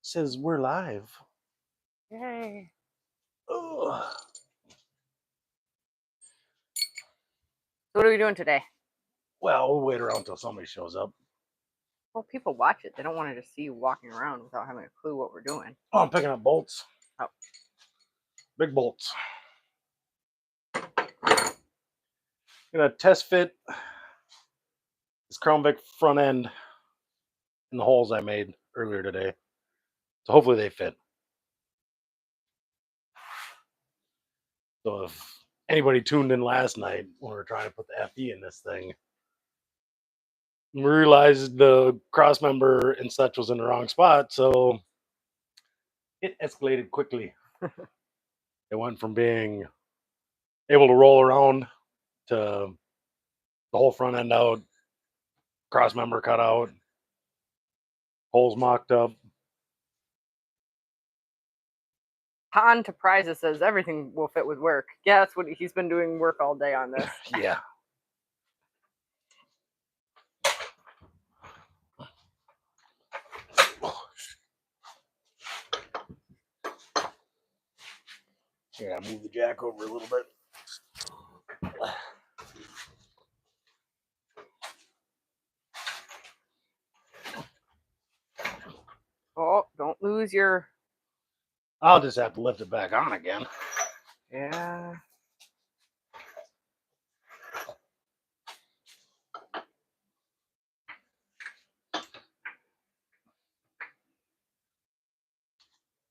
Says we're live. Yay. Ugh. So what are we doing today? Well, we'll wait around until somebody shows up. Well, people watch it. They don't want to just see you walking around without having a clue what we're doing. Oh, I'm picking up bolts. Oh. Big bolts. Gonna test fit this Crown Vic front end in the holes I made earlier today. So hopefully they fit. So if anybody tuned in last night when we were trying to put the FE in this thing, we realized the cross member and such was in the wrong spot, so it escalated quickly. It went from being able to roll around to the whole front end out, cross member cut out, holes mocked up. Han to Prizes says everything will fit with work. Yeah, that's what he's been doing work all day on this. Yeah. Yeah, move the jack over a little bit. Oh, don't lose your... I'll just have to lift it back on again. Yeah.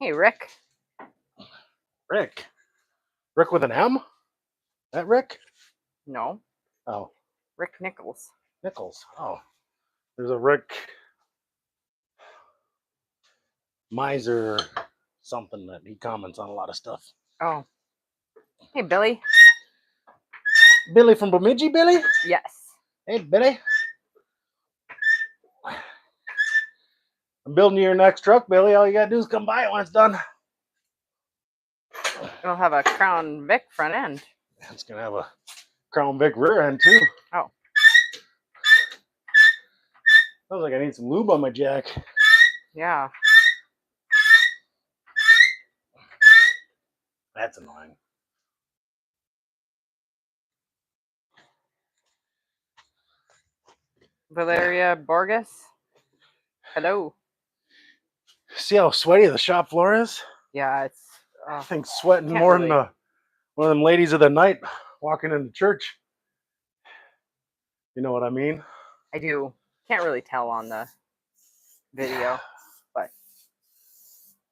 Hey, Rick. Rick. Rick with an M? That Rick? No. Oh. Rick Nichols. Nichols. Oh. There's a Rick Miser something that he comments on a lot of stuff. Oh. Hey, Billy. Billy from Bemidji, Billy? Yes. Hey, Billy. I'm building your next truck, Billy. All you gotta do is come by it when it's done. It'll have a Crown Vic front end. It's gonna have a Crown Vic rear end too. Oh. Sounds like I need some lube on my jack. Yeah. That's annoying. Valeria Borges. Hello. See how sweaty the shop floor is? Yeah, it's... I think sweating Can't more really- than one of them ladies of the night walking into church. You know what I mean? I do. Can't really tell on the video, but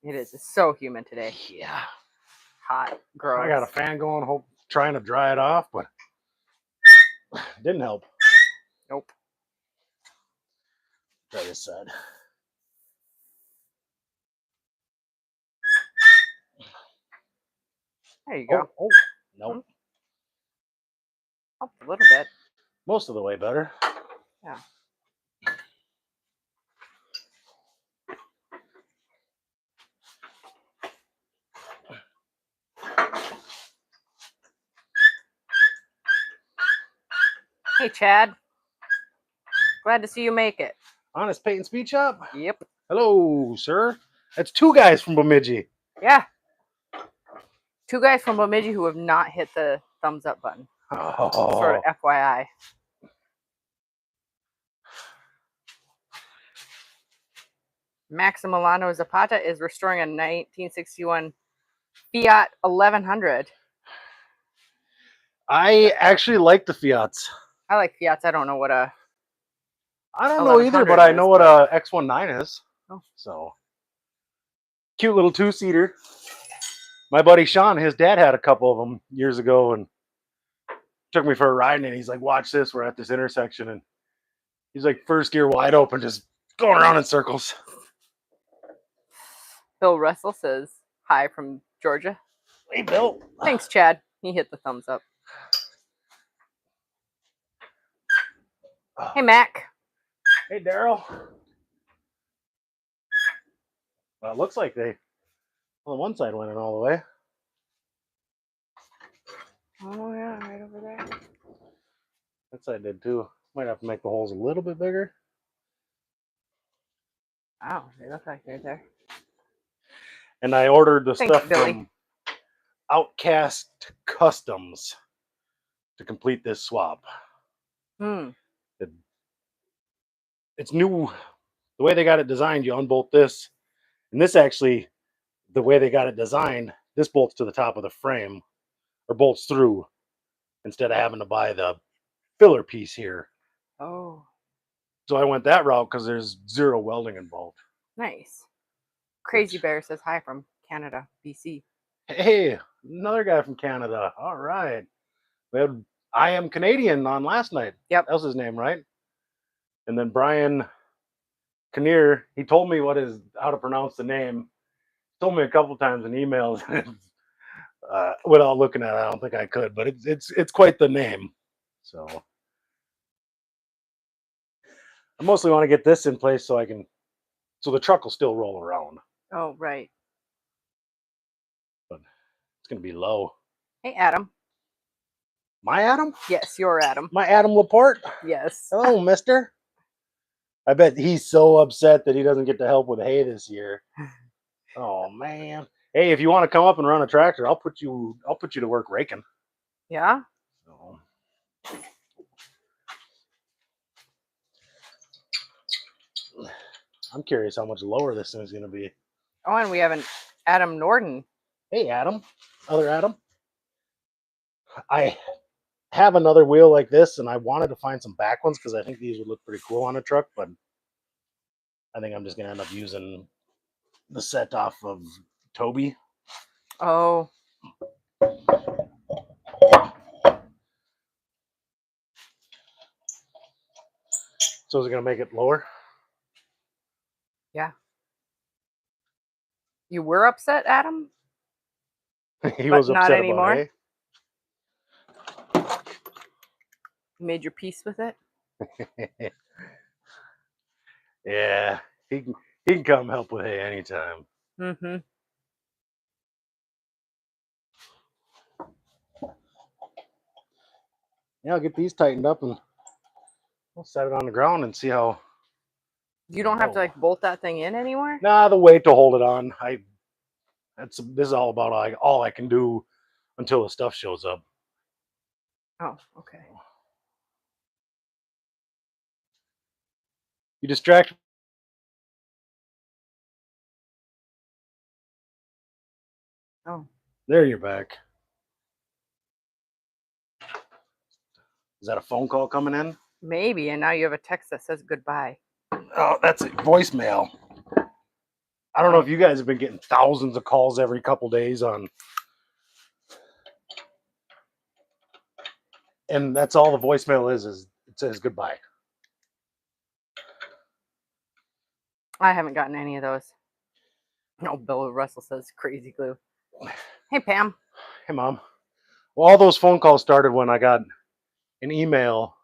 it is. It's so humid today. Yeah. Hot, gross. I got a fan going, trying to dry it off, but didn't help. Nope. Try this side. There you go. Oh, nope. Up a little bit. Most of the way better. Yeah. Hey, Chad. Glad to see you make it. Honest Paint and Speed Shop? Yep. Hello, sir. That's two guys from Bemidji. Yeah. Two guys from Bemidji who have not hit the thumbs up button. Oh. Sort of FYI. Maximiliano Zapata is restoring a 1961 Fiat 1100. I actually like the Fiats. I like Fiats. I don't know what a... I don't know either, but I know what a X19 is. Oh. So, cute little two-seater. My buddy Sean, his dad had a couple of them years ago and took me for a ride, and he's like, watch this, we're at this intersection, and he's like first gear wide open, just going around in circles. Bill Russell says hi from Georgia. Hey, Bill. Thanks, Chad. He hit the thumbs up. Hey, Mac. Hey, Daryl. Well, it looks like they, on one side, went in all the way. Oh, yeah, right over there. That side did too. Might have to make the holes a little bit bigger. Oh, they look like they're there. And I ordered the Thanks, stuff Billy. from Outcast Customs to complete this swap. Hmm. It's new. The way they got it designed, you unbolt this, and this actually, the way they got it designed, this bolts to the top of the frame, or bolts through, instead of having to buy the filler piece here. Oh, So I went that route because there's zero welding involved. nice. Crazy Which- Bear says hi from Canada, BC. Hey, another guy from Canada. All right. We had I Am Canadian on last night. Yep. That was his name, right? And then Brian Kinnear, he told me how to pronounce the name. Told me a couple times in emails. Without looking at it, I don't think I could, but it's quite the name. So I mostly want to get this in place so the truck will still roll around, Oh, right. but it's gonna be low. Hey, Adam. My Adam? Yes, you're Adam. My Adam Laporte? Yes. Hello, mister. I bet he's so upset that he doesn't get to help with hay this year. Oh man. Hey, if you want to come up and run a tractor, I'll put you to work raking. Yeah. So. I'm curious how much lower this thing is going to be. Oh, and we have an Adam Norton. Hey, Adam. Other Adam. I have another wheel like this, and I wanted to find some back ones because I think these would look pretty cool on a truck, but I think I'm just going to end up using the set off of Toby. Oh. So is it going to make it lower? Yeah. You were upset, Adam? He But was not upset anymore? about You made your peace with it? hay. Yeah, he can come help with hay anytime. Mm-hmm. Yeah, I'll get these tightened up and we'll set it on the ground and see how. You don't have to like bolt that thing in anymore? Nah, the weight to hold it on. This is all about all I can do until the stuff shows up. Oh, okay. You distract. Oh. There, you're back. Is that a phone call coming in? Maybe, and now you have a text that says goodbye. Oh, that's a voicemail. I don't know if you guys have been getting thousands of calls every couple days on. And that's all the voicemail is it says goodbye. I haven't gotten any of those. No, Bill Russell says crazy glue. Hey, Pam. Hey, Mom. Well, all those phone calls started when I got an email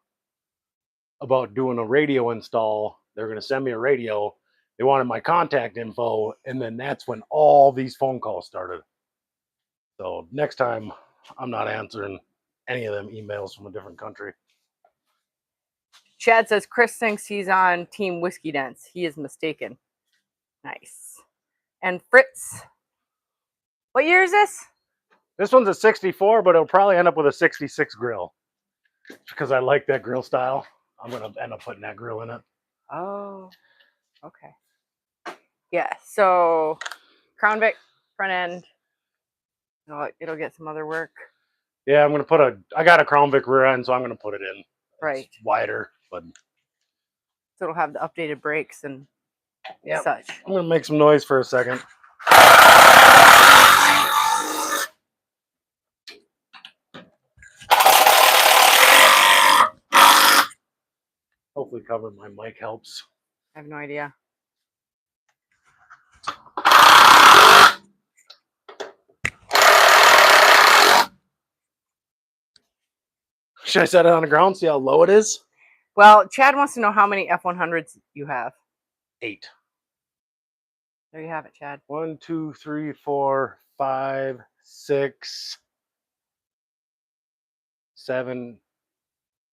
about doing a radio install. They were going to send me a radio. They wanted my contact info, and then that's when all these phone calls started. So next time, I'm not answering any of them emails from a different country. Chad says Chris thinks he's on Team Whiskey Dents. He is mistaken. Nice. And Fritz, what year is this? This one's a 64, but it'll probably end up with a 66 grill because I like that grill style. I'm going to end up putting that grill in it. Oh, okay. Yeah, so Crown Vic front end. It'll get some other work. Yeah, I'm going to I got a Crown Vic rear end, so I'm going to put it in. Right. It's wider, but. So it'll have the updated brakes and such. I'm going to make some noise for a second. Hopefully covering my mic helps. I have no idea. Should I set it on the ground, see how low it is? Well, Chad wants to know how many F100s you have. 8. There you have it, Chad. 1, 2, 3, 4, 5, 6, 7,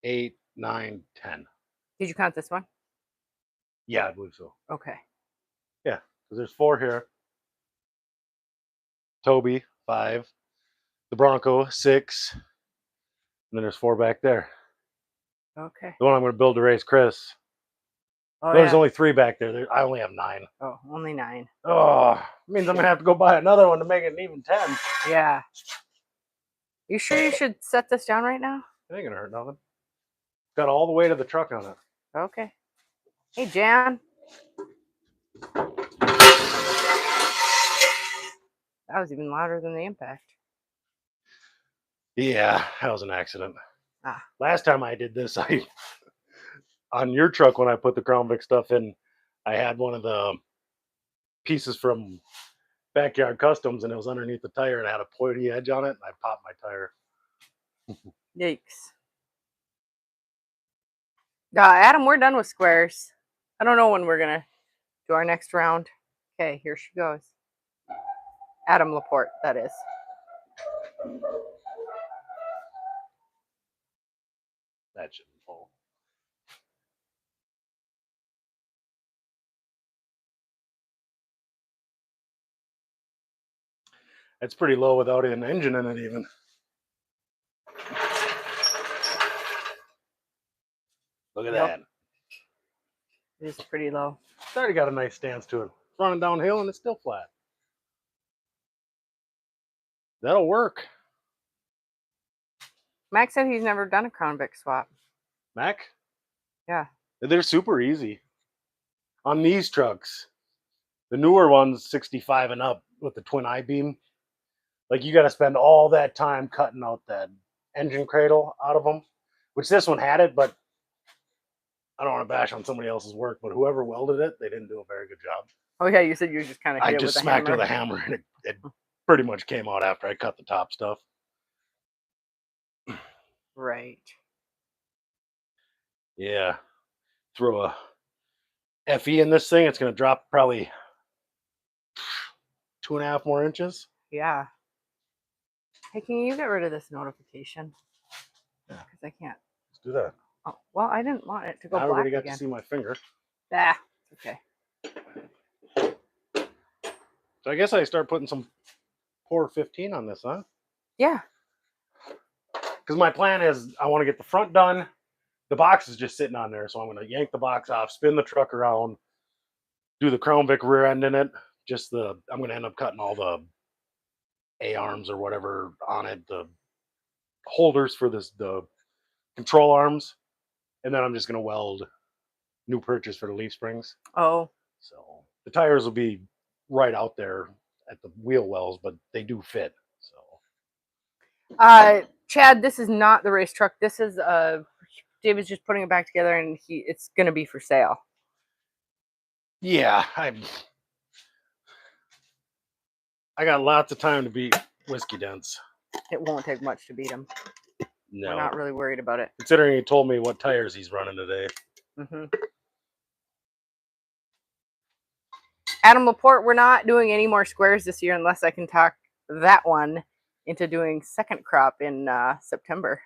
8, 9, 10. Did you count this one? Yeah, I believe so. Okay. Yeah, because there's 4 here. Toby 5, the Bronco 6, and then there's 4 back there. Okay. The one I'm going to build to race Chris. Oh, There's yeah. only 3 back there. I only have 9. Oh, only 9. Oh, means I'm going to have to go buy another one to make it an even 10. Yeah. You sure you should set this down right now? It ain't going to hurt nothing. Got all the weight of the truck on it. Okay. Hey, Jan. That was even louder than the impact. Yeah, that was an accident. Ah. Last time I did this, on your truck when I put the Crown Vic stuff in, I had one of the pieces from Backyard Customs, and it was underneath the tire, and it had a pointy edge on it, and I popped my tire. Yikes. Adam, we're done with squares. I don't know when we're going to do our next round. Okay, here she goes. Adam Laporte, that is. That shouldn't fall. It's pretty low without an engine in it even. Look at that. It is pretty low. It's already got a nice stance to it. It's running downhill and it's still flat. That'll work. Max said he's never done a Crown Vic swap. Mac? Yeah. They're super easy. On these trucks, the newer ones, 65 and up with the twin I-beam, like you got to spend all that time cutting out that engine cradle out of them, which this one had it, but I don't want to bash on somebody else's work, but whoever welded it, they didn't do a very good job. Oh, yeah, you said you just kind of hit I it just with a smacked hammer. with a hammer, and it pretty much came out after I cut the top stuff. Right. Yeah. Throw a FE in this thing, it's going to drop probably 2.5 more inches. Yeah. Hey, can you get rid of this notification? Yeah. Because I can't. Let's do that. Oh, well, I didn't want it to go Now black everybody got again. to see my finger. Ah, okay. So I guess I start putting some Pour 15 on this, huh? Yeah. Because my plan is I want to get the front done. The box is just sitting on there, so I'm going to yank the box off, spin the truck around, do the Crown Vic rear end in it. I'm going to end up cutting all the A-arms or whatever on it, the holders for the control arms, and then I'm just going to weld new purchase for the leaf springs. Oh. So the tires will be right out there at the wheel wells, but they do fit. So Chad, this is not the race truck. This is David's just putting it back together, and it's going to be for sale. Yeah, I got lots of time to beat Whiskey Dents. It won't take much to beat him. No. We're not really worried about it. Considering he told me what tires he's running today. Mm-hmm. Adam Laporte, we're not doing any more squares this year unless I can talk that one into doing second crop in September.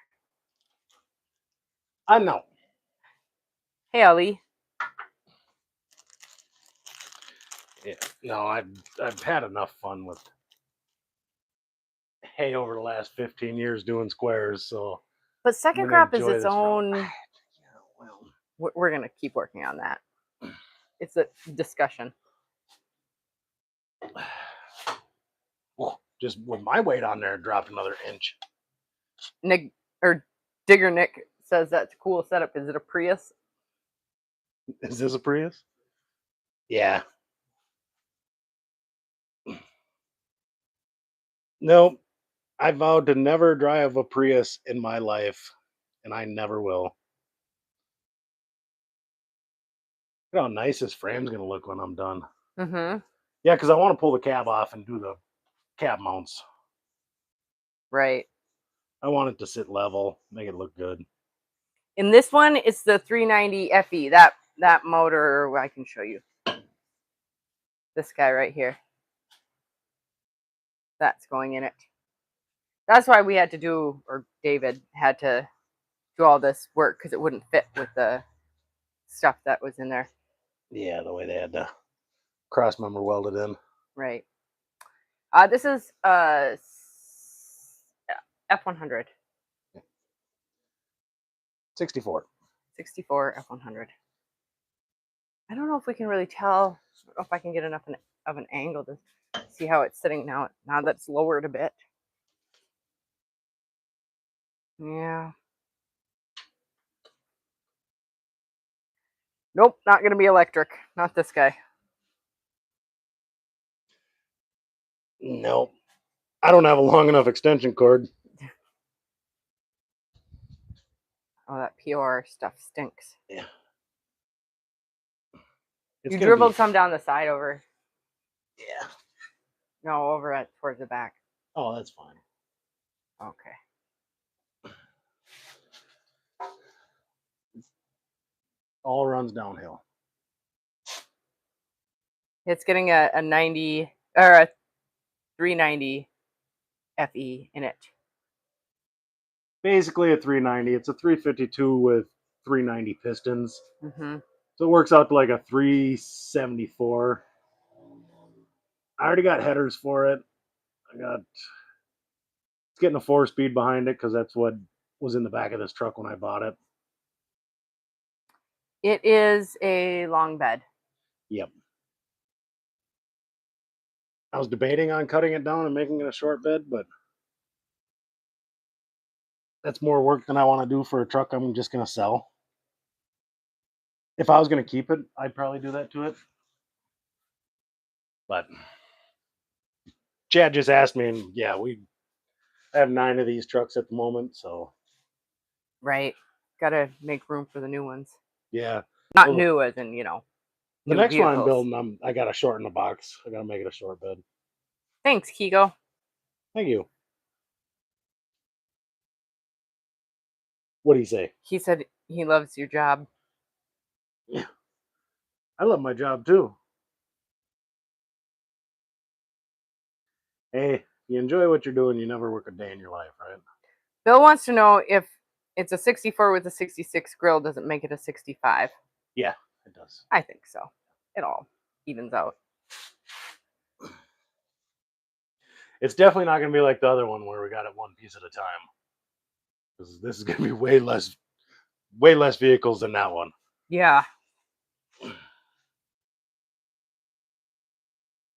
I know. Hey, Ali. Yeah, no, I've had enough fun with hay over the last 15 years doing squares. So, but second crop is its own. Yeah, well, we're gonna keep working on that. It's a discussion. Well, just with my weight on there, it dropped another inch. Digger Nick says that's a cool setup. Is it a Prius? Is this a Prius? Yeah. No, I vowed to never drive a Prius in my life, and I never will. Look how nice this frame's going to look when I'm done. Mm-hmm. Yeah, because I want to pull the cab off and do the cab mounts. Right. I want it to sit level, make it look good. In this one, it's the 390 FE. That motor, I can show you. This guy right here. That's going in it. That's why we had to do, or David had to do all this work, because it wouldn't fit with the stuff that was in there. Yeah, the way they had the cross member welded in. Right. This is F100. 64. 64 F100. I don't know if we can really tell. I don't know if I can get enough of an angle to see how it's sitting now that it's lowered a bit. Yeah. Nope, not going to be electric. Not this guy. Nope. I don't have a long enough extension cord. Oh, that POR stuff stinks. Yeah. You dribbled some down the side over. Yeah. No, over towards the back. Oh, that's fine. Okay. All runs downhill. It's getting a 90 or a 390 FE in it. Basically a 390. It's a 352 with 390 pistons. Mm-hmm. So it works out to like a 374. I already got headers for it. It's getting a 4-speed behind it because that's what was in the back of this truck when I bought it. It is a long bed. Yep. I was debating on cutting it down and making it a short bed, but that's more work than I want to do for a truck I'm just going to sell. If I was going to keep it, I'd probably do that to it. But Chad just asked me, and yeah, we have 9 of these trucks at the moment, so. Right. Got to make room for the new ones. Yeah. Not new as in, The next one I'm building, I got to shorten the box. I got to make it a short bed. Thanks, Kigo. Thank you. What did he say? He said he loves your job. Yeah. I love my job too. Hey, you enjoy what you're doing, you never work a day in your life, right? Bill wants to know if it's a 64 with a 66 grill, does it make it a 65? Yeah, it does. I think so. It all evens out. It's definitely not going to be like the other one where we got it one piece at a time. Because this is going to be way less vehicles than that one. Yeah. It's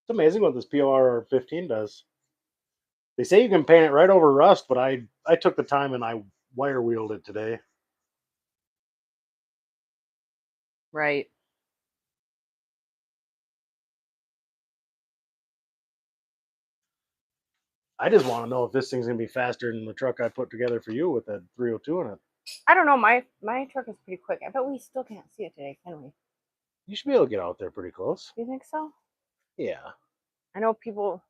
amazing what this POR 15 does. They say you can paint it right over rust, but I took the time and I wire wheeled it today. Right. I just want to know if this thing's going to be faster than the truck I put together for you with that 302 in it. I don't know. My truck is pretty quick. I bet we still can't see it today, can we? You should be able to get out there pretty close. Do you think so? Yeah. I know people.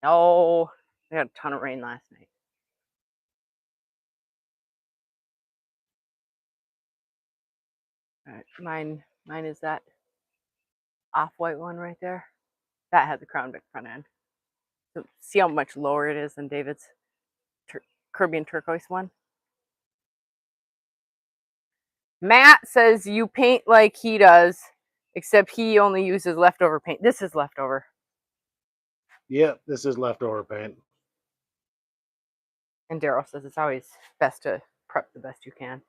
No, they had a ton of rain last night. All right, mine is that off-white one right there. That has the Crown Vic front end. So see how much lower it is than David's Caribbean turquoise one. Matt says you paint like he does, except he only uses leftover paint. This is leftover. Yep, this is leftover paint. And Daryl says it's always best to prep the best you can.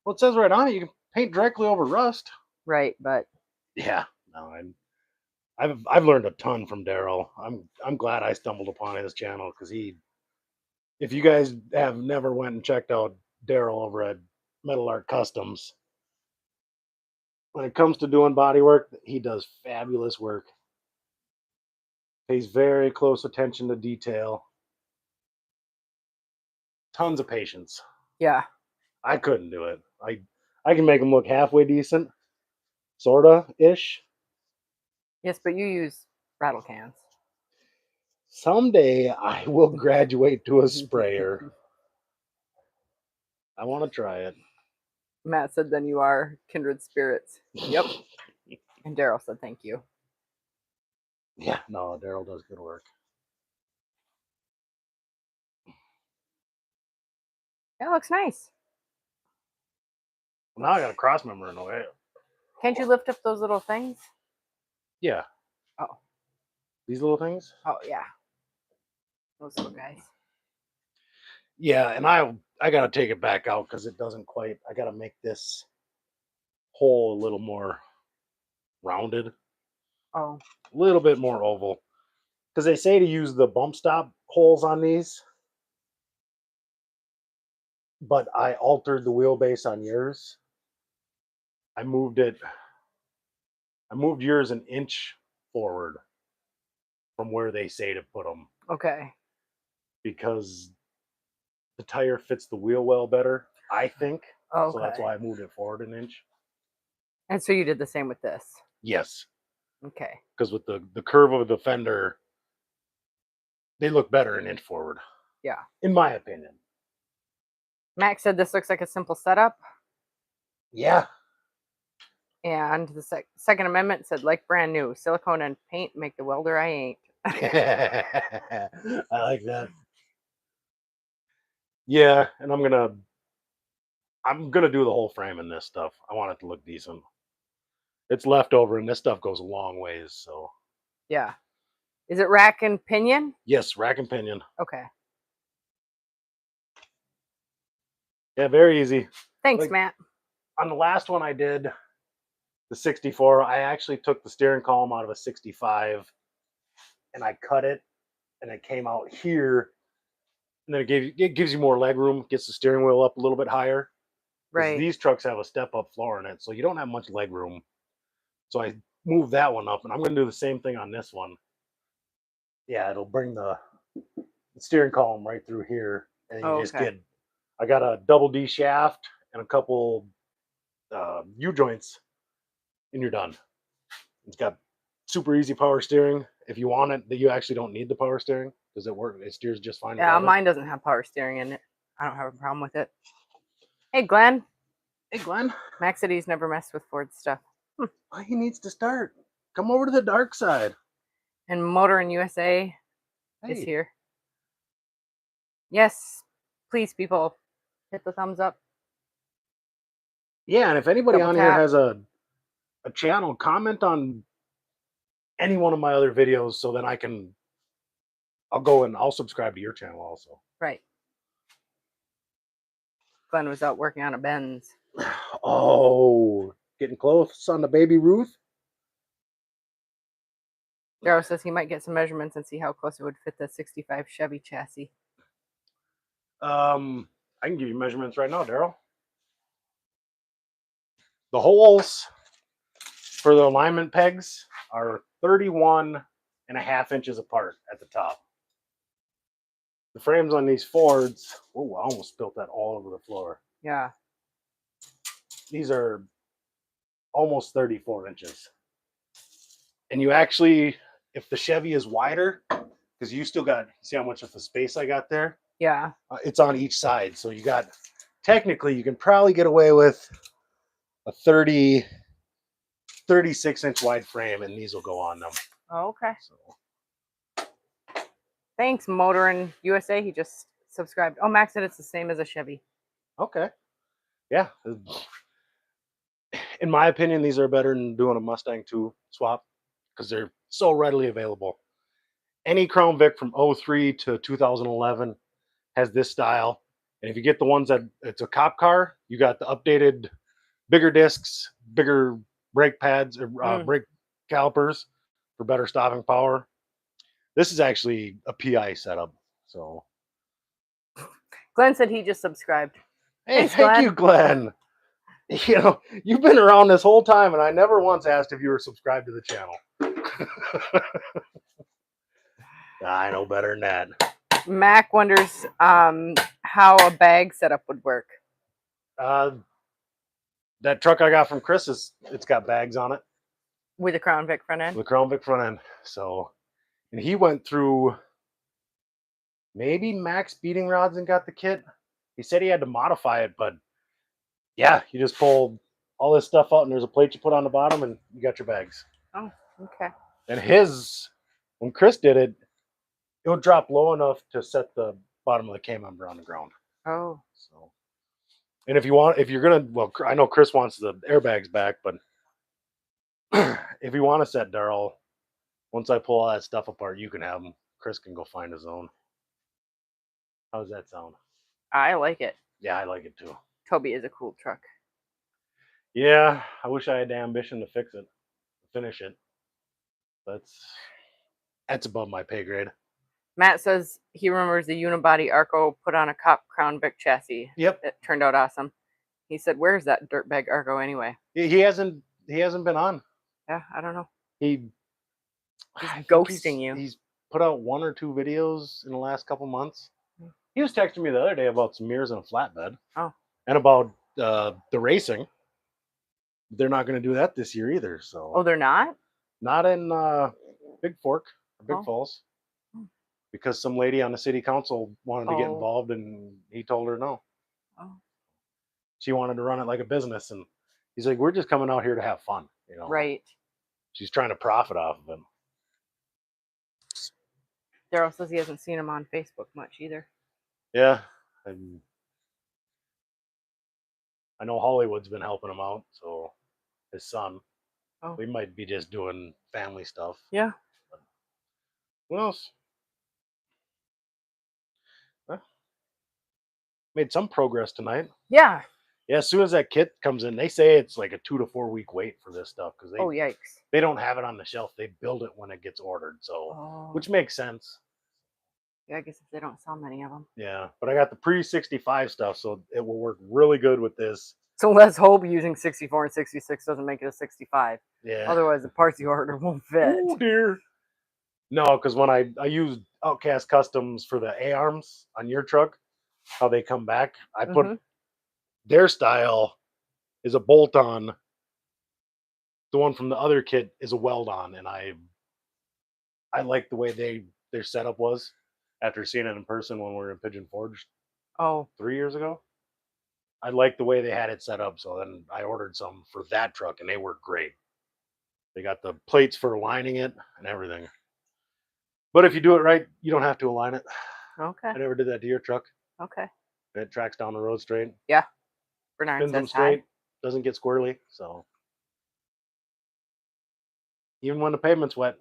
Well, it says right on it you can paint directly over rust. Right, but yeah, no, I've learned a ton from Daryl. I'm glad I stumbled upon his channel because if you guys have never went and checked out Daryl over at Metal Art Customs, when it comes to doing body work, he does fabulous work. Pays very close attention to detail. Tons of patience. Yeah. I couldn't do it. I can make them look halfway decent, sorta ish. Yes, but you use rattle cans. Someday I will graduate to a sprayer. I want to try it. Matt said, then you are kindred spirits. Yep. And Daryl said, thank you. Yeah, no, Daryl does good work. That looks nice. Well, now I got a cross member in the way. Can't you lift up those little things? Yeah. Oh. These little things. Oh yeah, those little guys. Yeah, and I gotta take it back out because it doesn't quite. I gotta make this hole a little more rounded, a Oh, little bit more oval. Because they say to use the bump stop holes on these, but I altered the wheelbase on yours. I moved it. I moved yours an inch forward from where they say to put them okay. because the tire fits the wheel well better, I think. So that's Okay. why I moved it forward an inch. And so you did the same with this. Yes, Okay. because with the curve of the fender, they look better an inch forward, Yeah. in my opinion. Max said this looks like a simple setup. Yeah. And the Second Amendment said, like brand new, silicone and paint make the welder I ain't. I like that. Yeah, and I'm gonna do the whole frame in this stuff. I want it to look decent. It's leftover, and this stuff goes a long ways. So Yeah. Is it rack and pinion? yes, rack and pinion. Okay. Yeah, very easy. Thanks, Like, Matt. on the last one I did, the 64, I actually took the steering column out of a 65 and I cut it, and it came out here, and then it gives you more leg room, gets the steering wheel up a little bit higher. Because Right. these trucks have a step up floor in it, so you don't have much leg room. So I moved that one up, and I'm going to do the same thing on this one. Yeah, it'll bring the steering column right through here, and you just Okay. get. I got a double D shaft and a couple U joints, and you're done. It's got super easy power steering. If you want it, that you actually don't need the power steering because it works. It steers just fine. Yeah, without it. mine doesn't have power steering in it. I don't have a problem with it. Hey, Glenn. Hey, Glenn. Max said he's never messed with Ford stuff. Well, he needs to start. Come over to the dark side. And Motor in USA is Hey. here. Yes, please, people, hit the thumbs up. Yeah, and if anybody Double on here tap. has a channel, comment on any one of my other videos so then I'll go and I'll subscribe to your channel also. Right. Glenn was out working on a Benz. Oh, getting close on the baby Ruth. Darrow says he might get some measurements and see how close it would fit the 65 Chevy chassis. I can give you measurements right now, Daryl. The holes for the alignment pegs are 31.5 inches apart at the top. The frames on these Fords, oh, I almost spilt that all over the floor. Yeah. These are almost 34 inches. And you actually, if the Chevy is wider, because you still got, see how much of the space I got there? Yeah. It's on each side. So you got, technically, you can probably get away with a 36-inch wide frame, and these will go on them. Oh, okay. So. Thanks, Motor in USA. He just subscribed. Oh, Max said it's the same as a Chevy. Okay. Yeah. In my opinion, these are better than doing a Mustang 2 swap because they're so readily available. Any Crown Vic from 03 to 2011 has this style. And if you get the ones that it's a cop car, you got the updated bigger discs, bigger brake pads, brake calipers for better stopping power. This is actually a PI setup. So Glenn said he just subscribed. hey, Thanks, thank you, Glenn. You know, you've been around this whole time, and I never once asked if you were subscribed to the channel. I know better than that. Mac wonders how a bag setup would work. That truck I got from Chris it's got bags on it With a Crown Vic front end? with Crown Vic front end. So, and he went through maybe Max beating rods and got the kit. He said he had to modify it, but yeah, you just pull all this stuff out and there's a plate you put on the bottom and you got your bags. Oh, okay. And when Chris did it, it would drop low enough to set the bottom of the K-member on the ground. Oh. So, and if you're gonna, well, I know Chris wants the airbags back, but if you want to set Daryl, Once I pull all that stuff apart, you can have them. Chris can go find his own. How does that sound? I like it. Yeah, I like it too. Toby is a cool truck. Yeah, I wish I had the ambition to fix it, finish it. That's above my pay grade. Matt says he remembers the unibody Arco put on a Cop Crown Vic chassis. Yep. It turned out awesome. He said, "Where's that dirtbag Arco anyway?" He hasn't been on. Yeah, I don't know. He's ghosting you. He's put out 1 or 2 videos in the last couple months. Hmm. He was texting me the other day about some mirrors and a flatbed. Oh. And about the racing. They're not going to do that this year either. So. Oh, they're not? Not in Big Fork or Big Oh. Falls. Because some lady on the city council wanted to get Oh. involved, and he told her no. Oh. She wanted to run it like a business, and he's like, "We're just coming out here to have fun, you know." Right. She's trying to profit off of him. Daryl says he hasn't seen him on Facebook much either. Yeah, and I know Hollywood's been helping him out, so his son. Oh. We might be just doing family stuff. Yeah. What else? Made some progress tonight. Yeah. Yeah, as soon as that kit comes in, they say it's like a 2 to 4 week wait for this stuff because Oh, yikes. they don't have it on the shelf. They build it when it gets ordered, so Oh. which makes sense. Yeah, I guess if they don't sell many of them. Yeah, but I got the pre-65 stuff, so it will work really good with this. So let's hope using 64 and 66 doesn't make it a 65. Yeah. Otherwise, the parts you order won't fit. Oh dear. No, because when I used Outcast Customs for the A-arms on your truck, how they come back, I put their style is a bolt on. The one from the other kit is a weld on, and I like the way their setup was after seeing it in person when we were in Pigeon Forge. Oh. 3 years ago. I liked the way they had it set up, so then I ordered some for that truck, and they work great. They got the plates for aligning it and everything. But if you do it right, you don't have to align it. Okay. I never did that to your truck. Okay. It tracks down the road straight. Yeah. Bernard Spins them says straight. hi. Doesn't get squirrely. So even when the pavement's wet,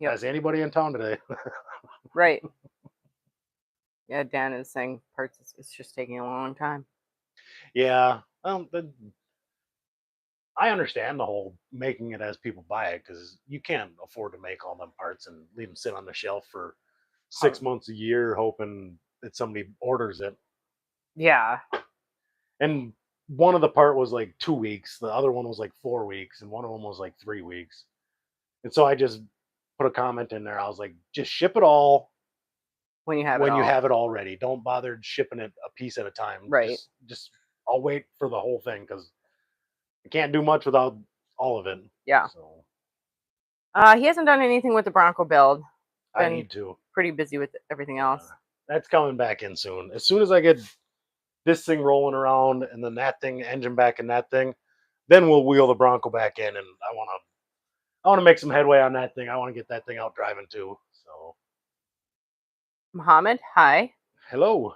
as anybody in town today. Right. Yeah, Dan is saying parts, it's just taking a long time. Yeah. I understand the whole making it as people buy it because you can't afford to make all them parts and leave them sit on the shelf for 6 months a year hoping that somebody orders it. Yeah. And one of the part was like 2 weeks, the other one was like 4 weeks, and one of them was like 3 weeks. And so I just put a comment in there. I was like, just ship it all when you have it all ready. Don't bother shipping it a piece at a time. Right. Just I'll wait for the whole thing because I can't do much without all of it. Yeah. So. He hasn't done anything with the Bronco build. I need to. Pretty busy with everything else. That's coming back in soon. As soon as I get this thing rolling around and then that thing, engine back in that thing, then we'll wheel the Bronco back in, and I want to make some headway on that thing. I want to get that thing out driving too. So. Muhammad, hi. Hello.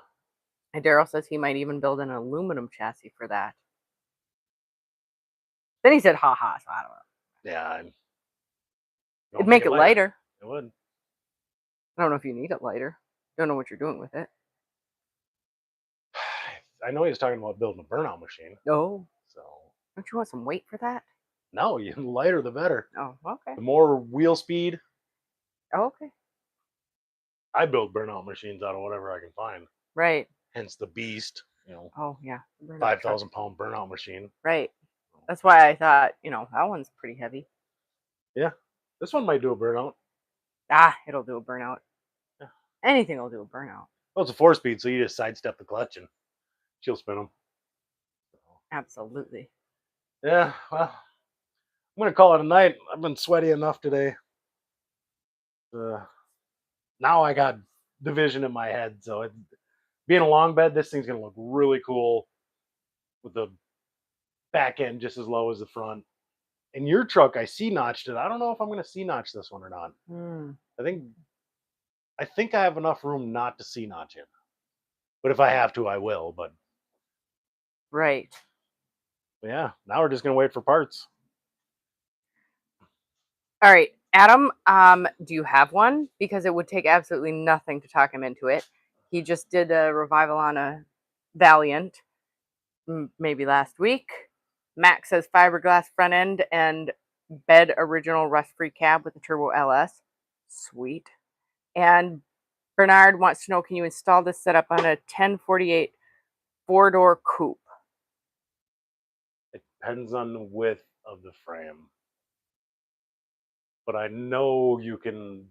And Daryl says he might even build an aluminum chassis for that. Then he said, haha, so I don't know. Yeah. It'd make it lighter. It would. I don't know if you need it lighter. Don't know what you're doing with it. I know he was talking about building a burnout machine. Oh. So. Don't you want some weight for that? No, the lighter the better. Oh, okay. The more wheel speed. Oh, okay. I build burnout machines out of whatever I can find. Right. Hence the beast, Oh, yeah. 5,000 pound burnout machine. Right. That's why I thought, that one's pretty heavy. Yeah. This one might do a burnout. It'll do a burnout. Yeah. Anything will do a burnout. Well, it's a 4-speed, so you just sidestep the clutch and she'll spin them. Absolutely. Yeah, well, I'm going to call it a night. I've been sweaty enough today. Now I got division in my head, so being a long bed, this thing's going to look really cool with the back end just as low as the front. In your truck, I C-notched it. I don't know if I'm going to C-notch this one or not. I think I have enough room not to C-notch it. But if I have to, I will. But right. Yeah, now we're just going to wait for parts. All right. Adam, do you have one? Because it would take absolutely nothing to talk him into it. He just did a revival on a Valiant, maybe last week. Max says fiberglass front end and bed original rust-free cab with a turbo LS. Sweet. And Bernard wants to know, can you install this setup on a 1048 four-door coupe? It depends on the width of the frame. But I know you can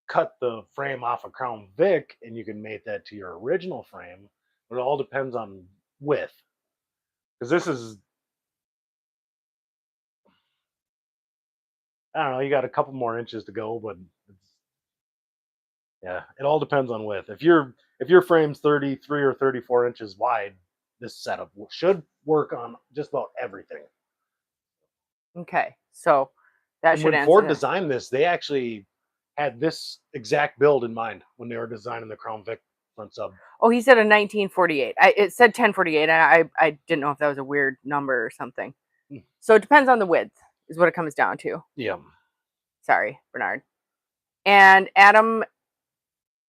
cut the frame off a Crown Vic and you can make that to your original frame. But it all depends on width. Because this is, I don't know, you got a couple more inches to go, but yeah, it all depends on width. If your frame's 33 or 34 inches wide, this setup should work on just about everything. Okay, so that And should when answer Ford that. designed this, they actually had this exact build in mind when they were designing the Crown Vic front sub. Oh, he said a 1948. It said 1048, and I didn't know if that was a weird number or something. So it depends on the width, is what it comes down to. Yeah. Sorry, Bernard. And Adam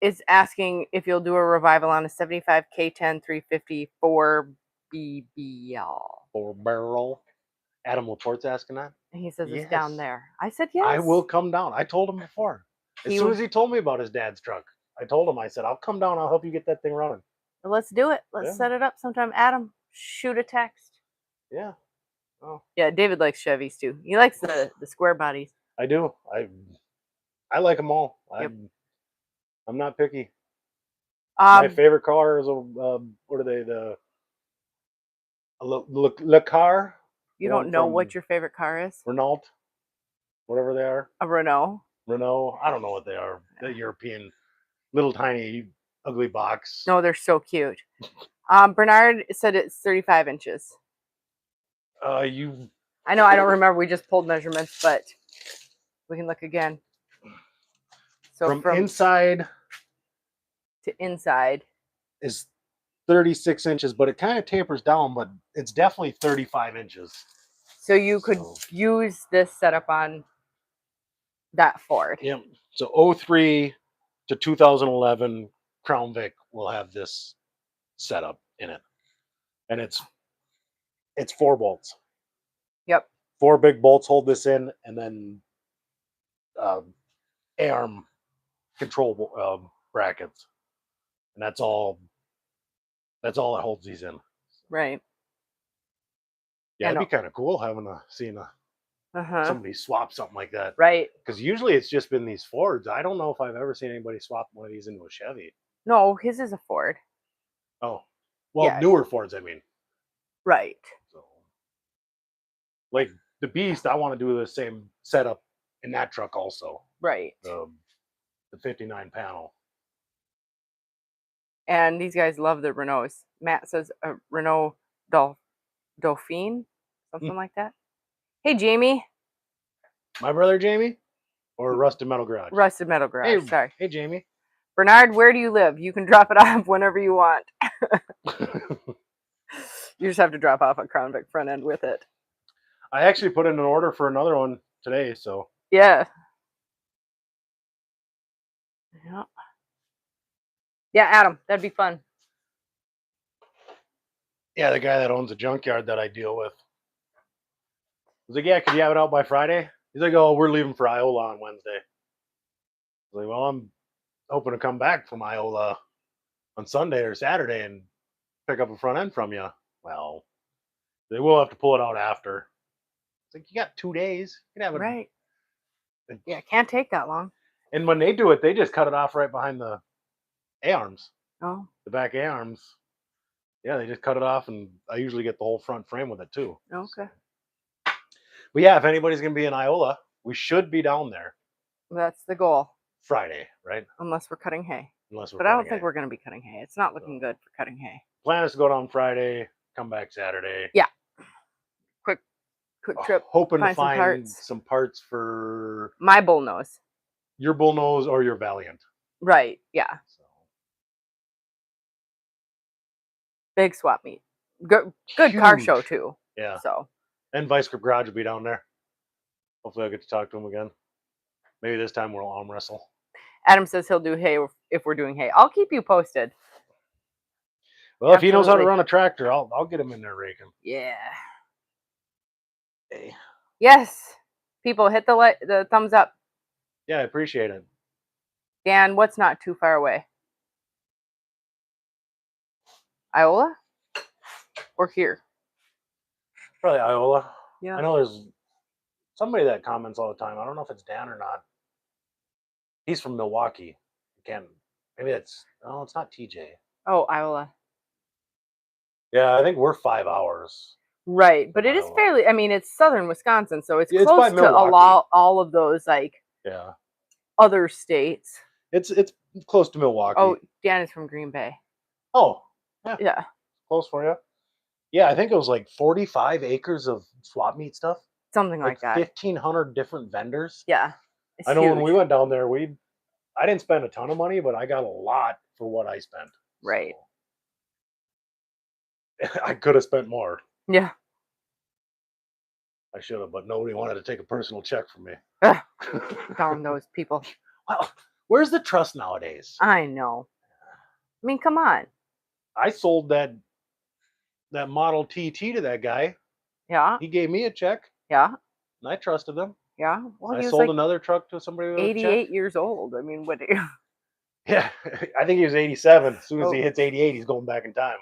is asking if you'll do a revival on a 75 K10 354 BBL. 4-barrel. Adam Laporte's asking that. And he says Yes. it's down there. I said yes. I will come down. I told him before. As soon as he told me about his dad's truck, I told him, I said, I'll come down. I'll help you get that thing running. Let's do it. Let's set it up sometime. Adam, shoot a text. Yeah. Oh. Yeah, David likes Chevys too. He likes the square bodies. I do. I like them all. Yep. I'm not picky. My favorite car is what are they? The Le Car. You don't know what your favorite car is? Renault, whatever they are. A Renault. Renault. I don't know what they are. The European, little tiny, ugly box. No, they're so cute. Bernard said it's 35 inches. I know, I don't remember. We just pulled measurements, but we can look again. So from inside to inside is 36 inches, but it kind of tapers down, but it's definitely 35 inches. So you could use this setup on that Ford. Yep. So 03 to 2011 Crown Vic will have this setup in it. And it's 4 bolts. Yep. 4 big bolts hold this in, and then A-arm control brackets. And that's all that holds these in. Right. Yeah, it'd be kind of cool seeing somebody swap something like that. Right. Because usually it's just been these Fords. I don't know if I've ever seen anybody swap one of these into a Chevy. No, his is a Ford. Oh. Well, newer Fords, I mean. Right. So, like the Beast, I want to do the same setup in that truck also. Right. The 59 panel. And these guys love the Renaults. Matt says a Renault Dauphine, something like that. Hey, Jamie. My brother Jamie? Or Rusted Metal Garage? Rusted Metal Garage, sorry. Hey, Jamie. Bernard, where do you live? You can drop it off whenever you want. You just have to drop off a Crown Vic front end with it. I actually put in an order for another one today, so. Yeah. Yeah. Yeah, Adam, that'd be fun. Yeah, the guy that owns a junkyard that I deal with. I was like, yeah, could you have it out by Friday? He's like, oh, we're leaving for Iola on Wednesday. I was like, well, I'm hoping to come back from Iola on Sunday or Saturday and pick up a front end from you. Well, they will have to pull it out after. It's like, you got 2 days. You can have it. Right. Yeah, it can't take that long. And when they do it, they just cut it off right behind the A-arms. Oh. The back A-arms. Yeah, they just cut it off, and I usually get the whole front frame with it, too. Okay. But yeah, if anybody's going to be in Iola, we should be down there. That's the goal. Friday, right? Unless we're cutting hay. But I don't think we're going to be cutting hay. It's not looking good for cutting hay. Plan is to go down Friday, come back Saturday. Yeah. Quick trip. Hoping to find some parts for my bullnose. Your bullnose or your Valiant. Right. Yeah. So. Big swap meet. Good car show too. Yeah. So. And Vice Grip Garage will be down there. Hopefully, I'll get to talk to him again. Maybe this time we'll arm wrestle. Adam says he'll do hay if we're doing hay. I'll keep you posted. Well, if he knows how to Absolutely. run a tractor, I'll get him in there raking. Yeah. Hey. Yes. People, hit the thumbs up. Yeah, I appreciate it. Dan, what's not too far away? Iola? Or here? Probably Iola. Yeah. I know there's somebody that comments all the time. I don't know if it's Dan or not. He's from Milwaukee. Again, maybe it's it's not TJ. Oh, Iola. Yeah, I think we're 5 hours. Right, but it is Iowa. fairly. I mean, it's southern Wisconsin, so it's Yeah, it's by close to Milwaukee. all of those like Yeah, other states. it's close to Milwaukee. Oh, Dan is from Green Bay. Oh, yeah, Yeah, close for you. Yeah, I think it was like 45 acres of swap meet stuff. something like that. 1,500 different vendors. Yeah, it's I know huge. when we went down there, I didn't spend a ton of money, but I got a lot for what I spent. Right. So, I could have spent more. Yeah. I should have, but nobody wanted to take a personal check from me. Darn those people. Well, where's the trust nowadays? I know. I mean, come on. I sold that Model TT to that guy. Yeah. He gave me a check, Yeah. and I trusted him. Yeah. Well, I he was sold like another truck to somebody with a 88 check. years old. I mean, what? Do you... Yeah, I think he was 87. As soon as Oh. he hits 88, he's going back in time.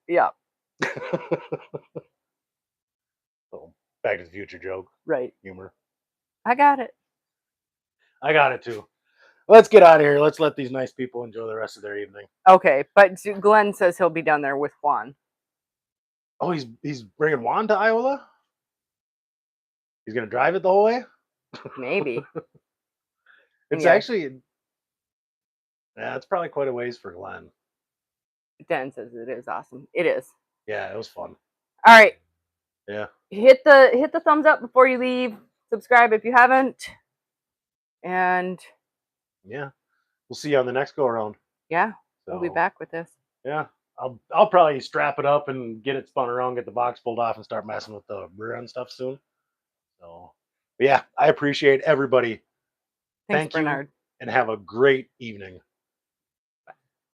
Yeah. So, Back to the Future joke. Right. Humor. I got it. I got it too. Let's get out of here. Let's let these nice people enjoy the rest of their evening. Okay, but Glenn says he'll be down there with Juan. Oh, he's bringing Juan to Iola? He's going to drive it the whole way? Maybe. It's Yeah. actually, yeah, it's probably quite a ways for Glenn. Dan says it is awesome. It is. Yeah, it was fun. All right. Yeah. Hit the thumbs up before you leave. Subscribe if you haven't. And Yeah. We'll see you on the next go around. yeah, So, we'll be back with this. Yeah. I'll probably strap it up and get it spun around, get the box pulled off, and start messing with the rear end stuff soon. So, but yeah, I appreciate everybody. Thanks, Thank you, Bernard. and have a great evening.